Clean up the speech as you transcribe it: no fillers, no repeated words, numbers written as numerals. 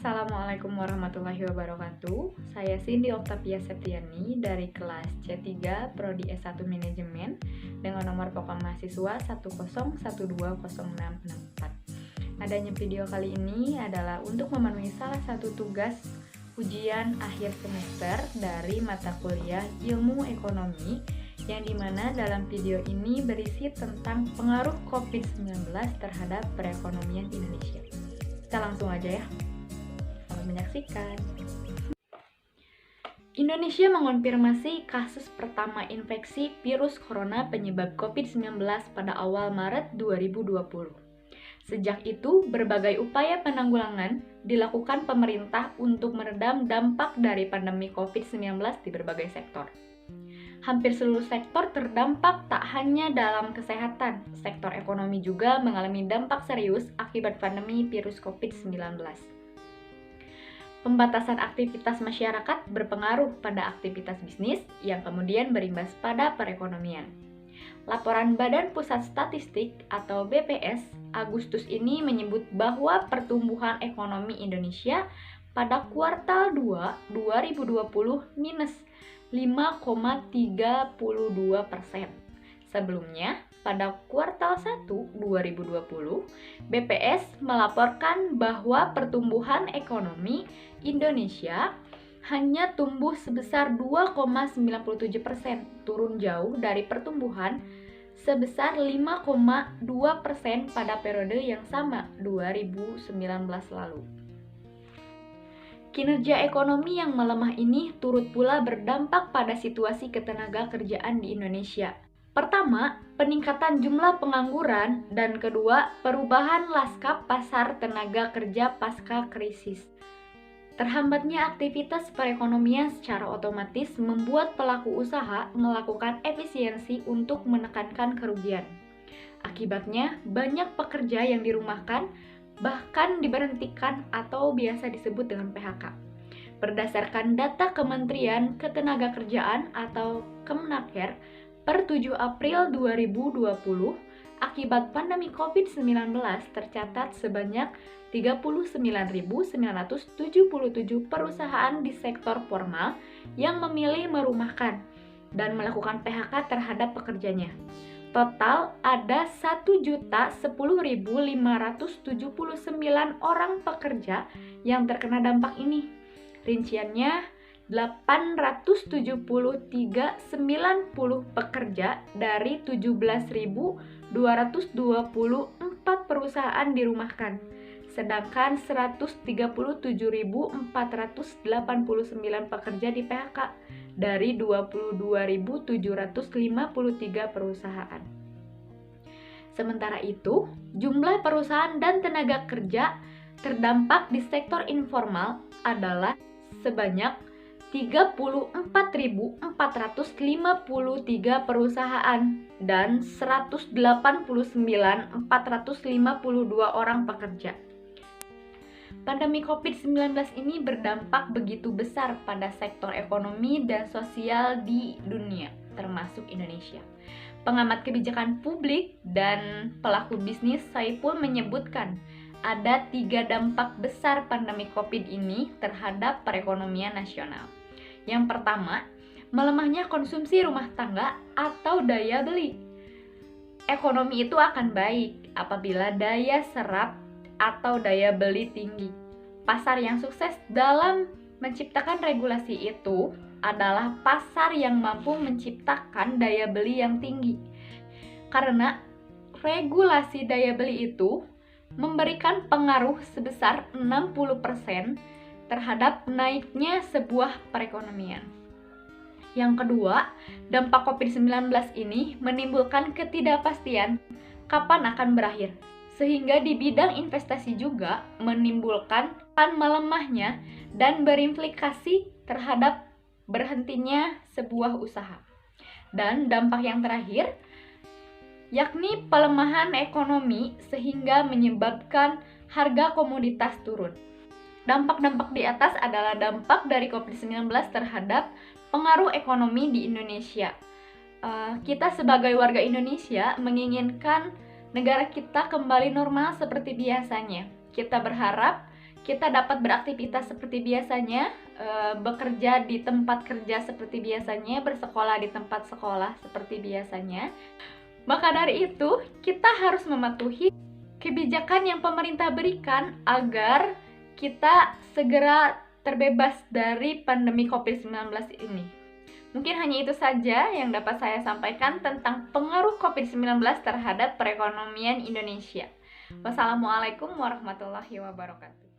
Assalamualaikum warahmatullahi wabarakatuh. Saya Cindy Oktavia Septiani dari kelas C3 Prodi S1 Manajemen dengan nomor pokok mahasiswa 101206664. Adanya video kali ini adalah untuk memenuhi salah satu tugas ujian akhir semester dari mata kuliah Ilmu Ekonomi, yang dimana dalam video ini berisi tentang pengaruh COVID-19 terhadap perekonomian Indonesia. Kita langsung aja ya. Selamat menyaksikan. Indonesia mengonfirmasi kasus pertama infeksi virus corona penyebab COVID-19 pada awal Maret 2020. Sejak itu, berbagai upaya penanggulangan dilakukan pemerintah untuk meredam dampak dari pandemi COVID-19 di berbagai sektor. Hampir seluruh sektor terdampak, tak hanya dalam kesehatan. Sektor ekonomi juga mengalami dampak serius akibat pandemi virus COVID-19. Pembatasan aktivitas masyarakat berpengaruh pada aktivitas bisnis yang kemudian berimbas pada perekonomian. Laporan Badan Pusat Statistik atau BPS Agustus ini menyebut bahwa pertumbuhan ekonomi Indonesia pada kuartal 2 2020 minus 5,32%. Sebelumnya, pada kuartal 1 2020, BPS melaporkan bahwa pertumbuhan ekonomi Indonesia hanya tumbuh sebesar 2,97%, turun jauh dari pertumbuhan sebesar 5,2% pada periode yang sama 2019 lalu. Kinerja ekonomi yang melemah ini turut pula berdampak pada situasi ketenaga kerjaan di Indonesia. Pertama, peningkatan jumlah pengangguran, dan kedua, perubahan lanskap pasar tenaga kerja pasca krisis. Terhambatnya aktivitas perekonomian secara otomatis membuat pelaku usaha melakukan efisiensi untuk menekankan kerugian. Akibatnya, banyak pekerja yang dirumahkan, bahkan diberhentikan atau biasa disebut dengan PHK. Berdasarkan data Kementerian Ketenagakerjaan atau Kemenaker per 7 April 2020, akibat pandemi COVID-19 tercatat sebanyak 39.977 perusahaan di sektor formal yang memilih merumahkan dan melakukan PHK terhadap pekerjanya. Total ada 1.010.579 orang pekerja yang terkena dampak ini. Rinciannya, 873.090 pekerja dari 17.224 perusahaan dirumahkan, sedangkan 137.489 pekerja di PHK dari 22.753 perusahaan. Sementara itu, jumlah perusahaan dan tenaga kerja terdampak di sektor informal adalah sebanyak 34.453 perusahaan dan 189.452 orang pekerja. Pandemi COVID-19 ini berdampak begitu besar pada sektor ekonomi dan sosial di dunia, termasuk Indonesia. Pengamat kebijakan publik dan pelaku bisnis Saiful menyebutkan ada 3 dampak besar pandemi COVID ini terhadap perekonomian nasional. Yang pertama, melemahnya konsumsi rumah tangga atau daya beli. Ekonomi itu akan baik apabila daya serap atau daya beli tinggi. Pasar yang sukses dalam menciptakan regulasi itu adalah pasar yang mampu menciptakan daya beli yang tinggi. Karena regulasi daya beli itu memberikan pengaruh sebesar 60% terhadap naiknya sebuah perekonomian. Yang kedua, dampak COVID-19 ini menimbulkan ketidakpastian kapan akan berakhir, sehingga di bidang investasi juga menimbulkan melemahnya dan berimplikasi terhadap berhentinya sebuah usaha. Dan dampak yang terakhir, yakni pelemahan ekonomi sehingga menyebabkan harga komoditas turun. Dampak-dampak di atas adalah dampak dari COVID-19 terhadap pengaruh ekonomi di Indonesia. Kita sebagai warga Indonesia menginginkan negara kita kembali normal seperti biasanya. Kita berharap kita dapat beraktivitas seperti biasanya, bekerja di tempat kerja seperti biasanya, bersekolah di tempat sekolah seperti biasanya. Maka dari itu, kita harus mematuhi kebijakan yang pemerintah berikan agar kita segera terbebas dari pandemi COVID-19 ini. Mungkin hanya itu saja yang dapat saya sampaikan tentang pengaruh COVID-19 terhadap perekonomian Indonesia. Wassalamualaikum warahmatullahi wabarakatuh.